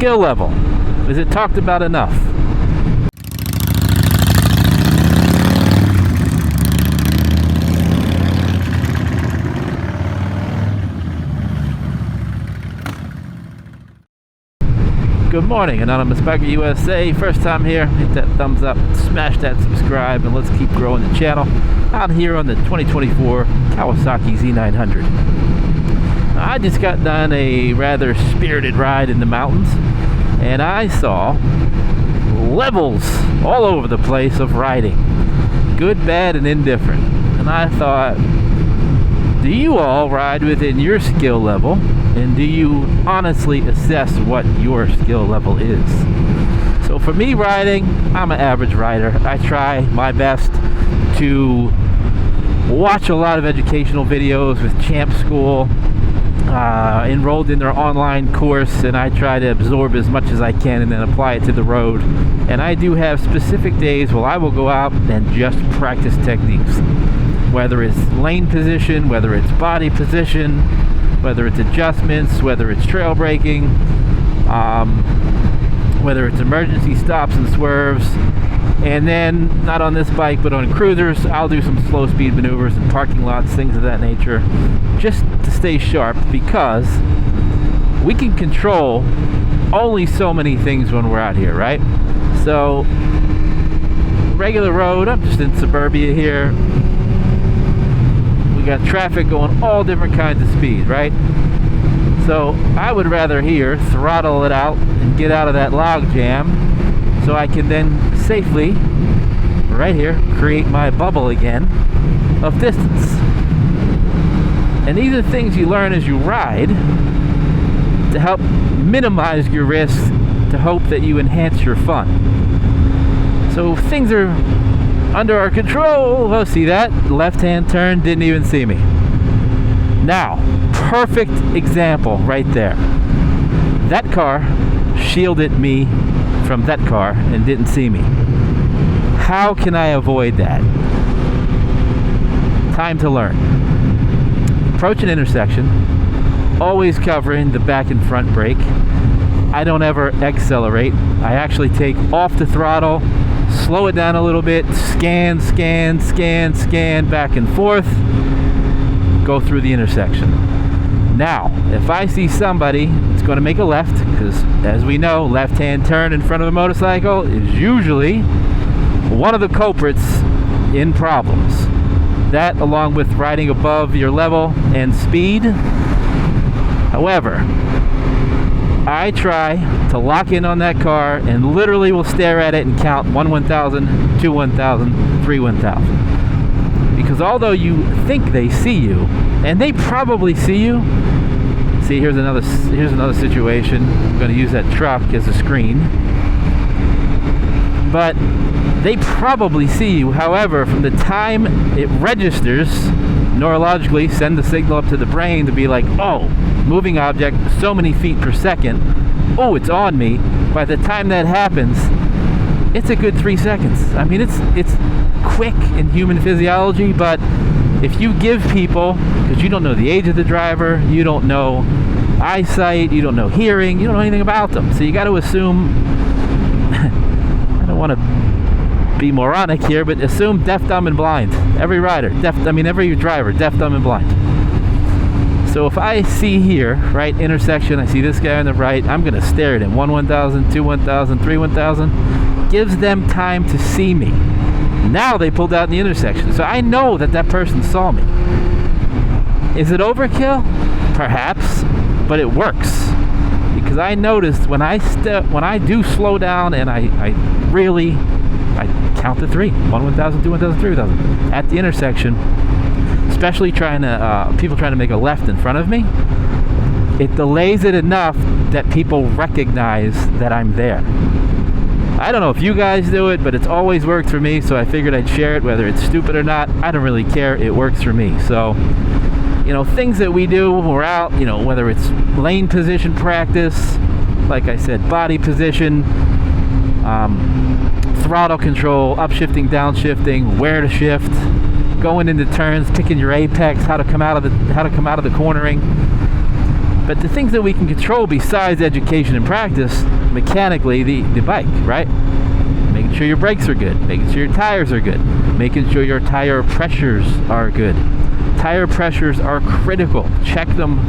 skill level? Is it talked about enough? Good morning, Anonymous Biker USA. First time here, hit that thumbs up, smash that subscribe, and let's keep growing the channel out here on the 2024 Kawasaki Z900. I just got done a rather spirited ride in the mountains, and I saw levels all over the place of riding. Good, bad, and indifferent. And I thought, do you all ride within your skill level? And do you honestly assess what your skill level is? So for me riding, I'm an average rider. I try my best to watch a lot of educational videos with Champ School, enrolled in their online course, and I try to absorb as much as I can and then apply it to the road. And I do have specific days where I will go out and just practice techniques. Whether it's lane position, whether it's body position, whether it's adjustments, whether it's trail braking, whether it's emergency stops and swerves. And then, not on this bike, but on cruisers, I'll do some slow speed maneuvers in parking lots, things of that nature, just to stay sharp, because we can control only so many things when we're out here, right? So, regular road, I'm just in suburbia here. We got traffic going all different kinds of speed, right? So I would rather here throttle it out and get out of that log jam, so I can then safely, right here, create my bubble again of distance. And these are things you learn as you ride to help minimize your risk, to hope that you enhance your fun. So things are under our control. Oh, see that? Left-hand turn, didn't even see me. Now, perfect example right there. That car shielded me from that car and didn't see me. How can I avoid that? Time to learn. Approach an intersection, always covering the back and front brake. I don't ever accelerate. I actually take off the throttle, slow it down a little bit, scan, back and forth, go through the intersection. Now, if I see somebody that's going to make a left, because as we know, left-hand turn in front of a motorcycle is usually one of the culprits in problems. That, along with riding above your level and speed. However, I try to lock in on that car and literally will stare at it and count 1 1,000, 2 1,000, 3 1,000. Because although you think they see you, and they probably see you, see, here's another situation. I'm going to use that truck as a screen. But they probably see you. However, from the time it registers, neurologically send the signal up to the brain to be like, oh, moving object, so many feet per second, oh, it's on me. By the time that happens, it's a good 3 seconds. I mean, it's quick in human physiology, but if you give people, because you don't know the age of the driver, you don't know eyesight, you don't know hearing, you don't know anything about them, so you got to assume, I don't want to be moronic here, but assume deaf, dumb, and blind. Every rider, every driver, deaf, dumb, and blind. So if I see here, right, intersection, I see this guy on the right, I'm going to stare at him. 1 1,000, 2 1,000, 3 1,000. Gives them time to see me. Now they pulled out in the intersection. So I know that that person saw me. Is it overkill? Perhaps, but it works. Because I noticed when I do slow down and I count to 3. 1 1,000, 2 1,000, 3 1,000. At the intersection, especially people trying to make a left in front of me, it delays it enough that people recognize that I'm there. I don't know if you guys do it, but it's always worked for me, so I figured I'd share it, whether it's stupid or not. I don't really care. It works for me. So, things that we do when we're out, whether it's lane position practice, like I said, body position, throttle control, upshifting, downshifting, where to shift, going into turns, picking your apex, how to come out of the cornering. But the things that we can control besides education and practice, mechanically, the bike, right? Making sure your brakes are good, making sure your tires are good, making sure your tire pressures are good. Tire pressures are critical. Check them.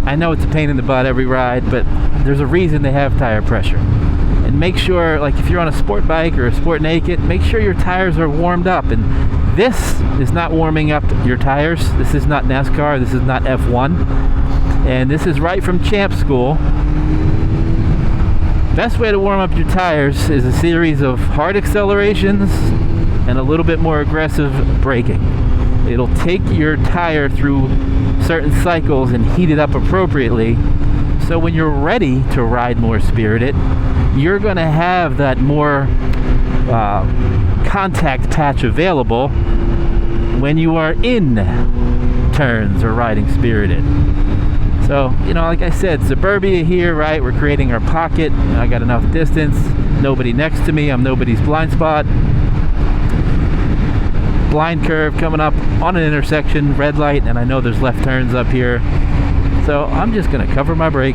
I know it's a pain in the butt every ride, but there's a reason they have tire pressure. And make sure, like if you're on a sport bike or a sport naked, make sure your tires are warmed up. And this is not warming up your tires. This is not NASCAR. This is not F1. And this is right from Champ School. Best way to warm up your tires is a series of hard accelerations and a little bit more aggressive braking. It'll take your tire through certain cycles and heat it up appropriately. So when you're ready to ride more spirited, you're going to have that more contact patch available when you are in turns or riding spirited. So, you know, like I said, suburbia here, right? We're creating our pocket. I got enough distance. Nobody next to me. I'm nobody's blind spot. Blind curve coming up on an intersection, red light, and I know there's left turns up here. So I'm just going to cover my brake.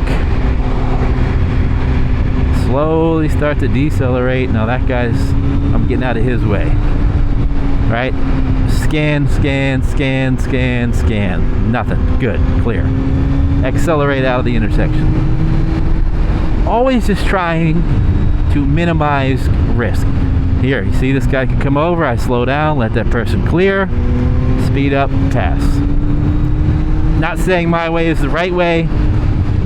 Slowly start to decelerate. Now that guy's, I'm getting out of his way. Right? Scan, scan, scan, scan, scan. Nothing. Good. Clear. Accelerate out of the intersection. Always just trying to minimize risk. Here, you see this guy can come over, I slow down, let that person clear, speed up, pass. Not saying my way is the right way,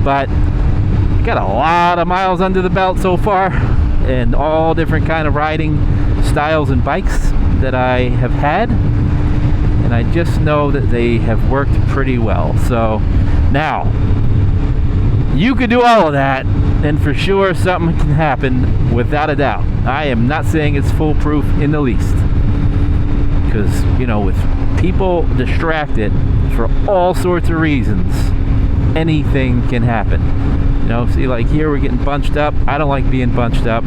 but I got a lot of miles under the belt so far, and all different kind of riding styles and bikes that I have had, and I just know that they have worked pretty well. So now, you could do all of that, and for sure something can happen without a doubt. I am not saying it's foolproof in the least, because, you know, with people distracted for all sorts of reasons, anything can happen. You know, see, like here we're getting bunched up. I don't like being bunched up,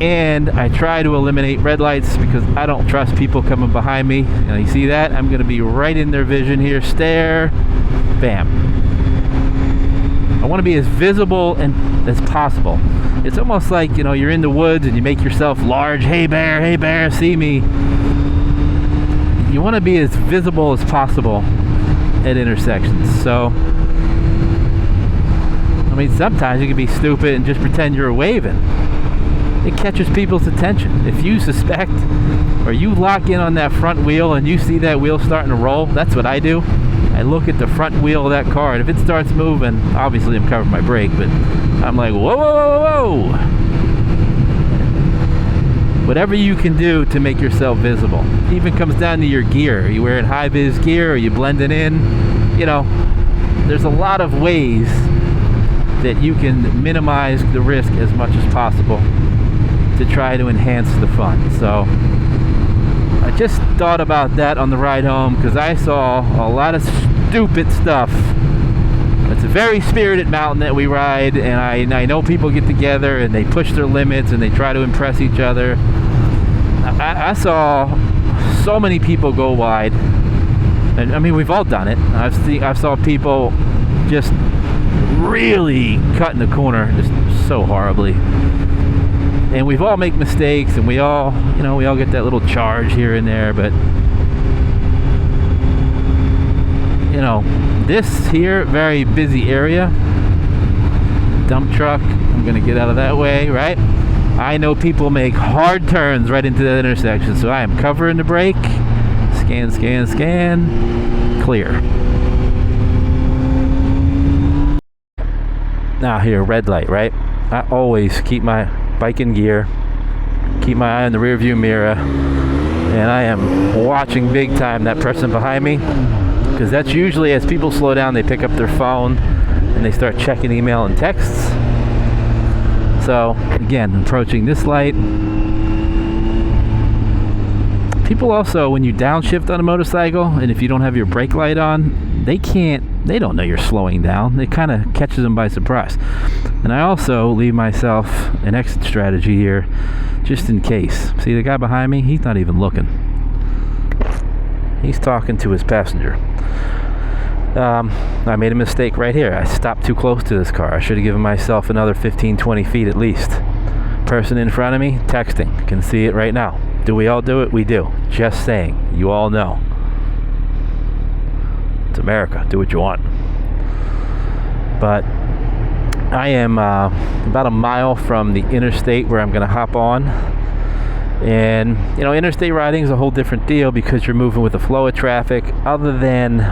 and I try to eliminate red lights because I don't trust people coming behind me. Now you see that? I'm going to be right in their vision here. Stare, bam. I want to be as visible as possible. It's almost like, you know, you're in the woods and you make yourself large. Hey bear, see me. You want to be as visible as possible at intersections. So, I mean, sometimes you can be stupid and just pretend you're waving. It catches people's attention. If you suspect or you lock in on that front wheel and you see that wheel starting to roll, that's what I do. I look at the front wheel of that car, and if it starts moving, obviously I'm covering my brake, but I'm like, whoa, whoa, whoa, whoa. Whatever you can do to make yourself visible. It even comes down to your gear. Are you wearing high-vis gear? Are you blending in? You know, there's a lot of ways that you can minimize the risk as much as possible to try to enhance the fun. So I just thought about that on the ride home because I saw a lot of stupid stuff. It's a very spirited mountain that we ride, and I know people get together and they push their limits and they try to impress each other. I saw so many people go wide, and I mean, we've all done it. I saw people just really cutting the corner just so horribly. And we've all make mistakes, and we all get that little charge here and there, but you know, this here, very busy area, dump truck, I'm gonna get out of that way, right? I know people make hard turns right into that intersection, so I am covering the brake, scan, scan, scan, clear. Now here, red light, right? I always keep my bike in gear, keep my eye on the rear view mirror, and I am watching big time that person behind me, because that's usually, as people slow down, they pick up their phone and they start checking email and texts. So again, approaching this light. People also, when you downshift on a motorcycle, and if you don't have your brake light on, they don't know you're slowing down. It kind of catches them by surprise. And I also leave myself an exit strategy here, just in case. See the guy behind me? He's not even looking. He's talking to his passenger. I made a mistake right here. I stopped too close to this car. I should have given myself another 15-20 feet at least. Person in front of me texting. Can see it right now. Do we all do it? We do. Just saying. You all know. It's America. Do what you want. But I am about a mile from the interstate where I'm going to hop on. And, interstate riding is a whole different deal because you're moving with the flow of traffic. Other than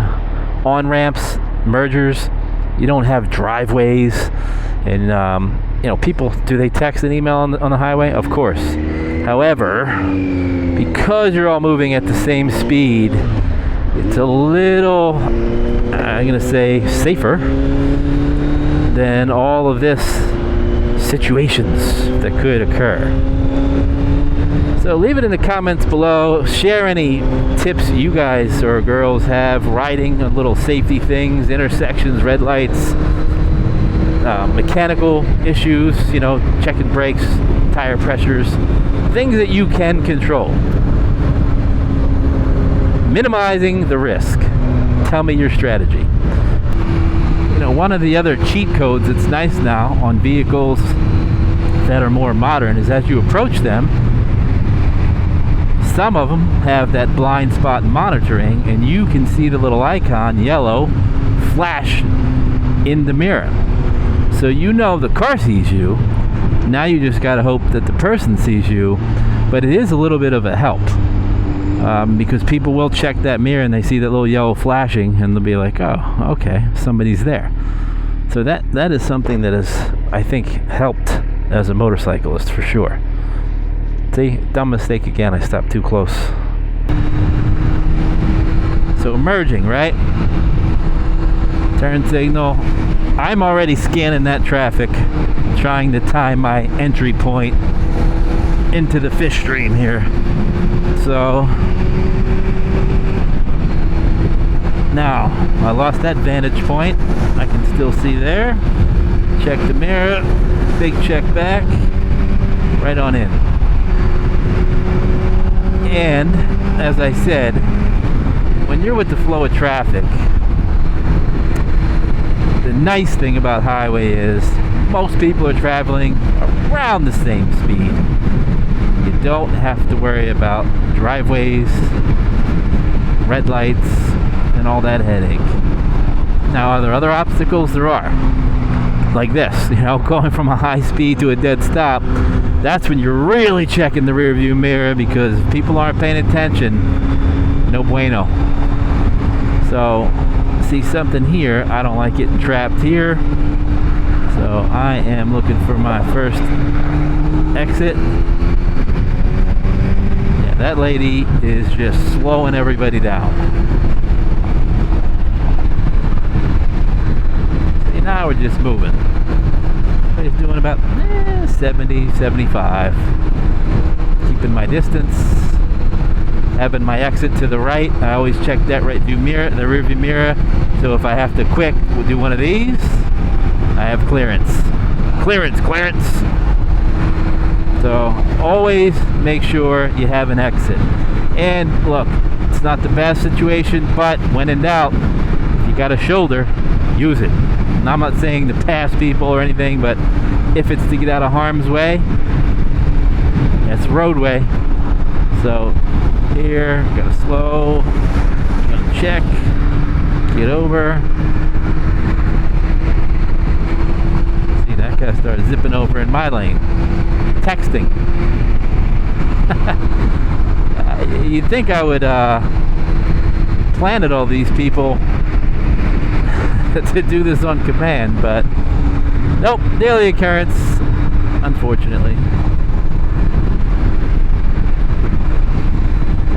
on-ramps, mergers, you don't have driveways. And, people, do they text and email on the highway? Of course. However, because you're all moving at the same speed, it's a little, I'm going to say, safer than all of this situations that could occur. So leave it in the comments below. Share any tips you guys or girls have riding on little safety things, intersections, red lights, mechanical issues, checking brakes, tire pressures, things that you can control. Minimizing the risk. Tell me your strategy. One of the other cheat codes that's nice now on vehicles that are more modern is as you approach them, some of them have that blind spot monitoring, and you can see the little icon, yellow, flash in the mirror. So the car sees you. Now you just got to hope that the person sees you. But it is a little bit of a help. Because people will check that mirror and they see that little yellow flashing and they'll be like, oh, okay, somebody's there. So that is something that has, I think, helped as a motorcyclist for sure. See, dumb mistake again, I stopped too close. So merging, right? Turn signal. I'm already scanning that traffic, trying to time my entry point into the fish stream here. So now I lost that vantage point. I can still see there. Check the mirror, big check back, right on in. And as I said, when you're with the flow of traffic, the nice thing about highway is most people are traveling around the same speed. You don't have to worry about driveways, red lights, and all that headache. Now, are there other obstacles? There are. Like this, going from a high speed to a dead stop. That's when you're really checking the rear view mirror, because if people aren't paying attention, no bueno. So, see something here, I don't like getting trapped here. So I am looking for my first exit. Yeah, that lady is just slowing everybody down. See, now we're just moving. Everybody's doing about 70, 75. Keeping my distance. Having my exit to the right. I always check that right view mirror, the rear view mirror. So if I have to quick, we'll do one of these. I have clearance. Clearance. So always make sure you have an exit. And look, it's not the best situation, but when in doubt, if you got a shoulder, use it. And I'm not saying to pass people or anything, but if it's to get out of harm's way, that's roadway. So here, gotta slow, gotta check, get over. See, that guy started zipping over in my lane. Texting. You'd think I would planet all these people to do this on command, but nope, daily occurrence, unfortunately.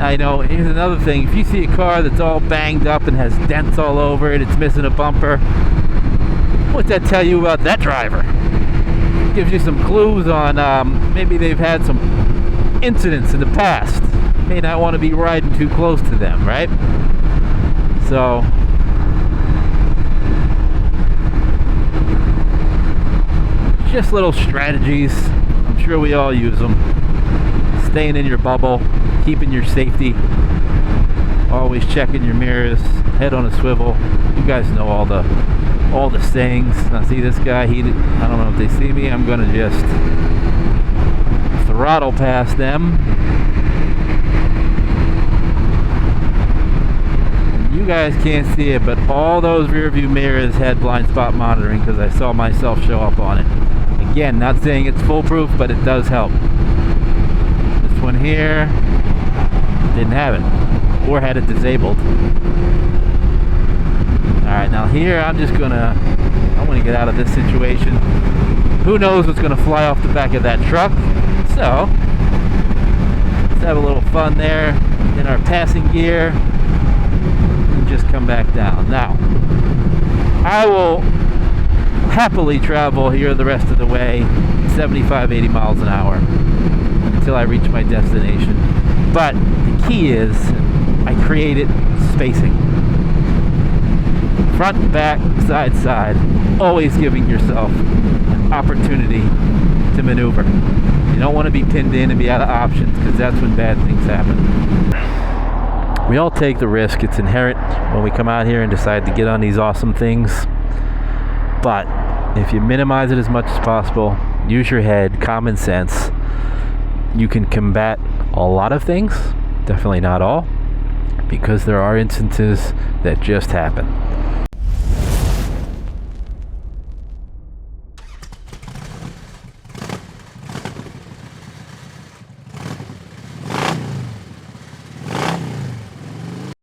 I know, here's another thing. If you see a car that's all banged up and has dents all over it, it's missing a bumper, what's that tell you about that driver? Gives you some clues on maybe they've had some incidents in the past. May not want to be riding too close to them, right? So just little strategies. I'm sure we all use them. Staying in your bubble, keeping your safety. Always checking your mirrors, head on a swivel. You guys know all the sayings. Now see this guy, I don't know if they see me, I'm gonna just throttle past them. You guys can't see it, but all those rear view mirrors had blind spot monitoring because I saw myself show up on it. Again, not saying it's foolproof, but it does help. This one here didn't have it, or had it disabled. Alright, now here I want to get out of this situation. Who knows what's going to fly off the back of that truck? So, let's have a little fun there in our passing gear and just come back down. Now, I will happily travel here the rest of the way 75, 80 miles an hour until I reach my destination. But the key is I created spacing. Front, back, side, side. Always giving yourself an opportunity to maneuver. You don't want to be pinned in and be out of options, because that's when bad things happen. We all take the risk. It's inherent when we come out here and decide to get on these awesome things. But if you minimize it as much as possible, use your head, common sense, you can combat a lot of things. Definitely not all, because there are instances that just happen.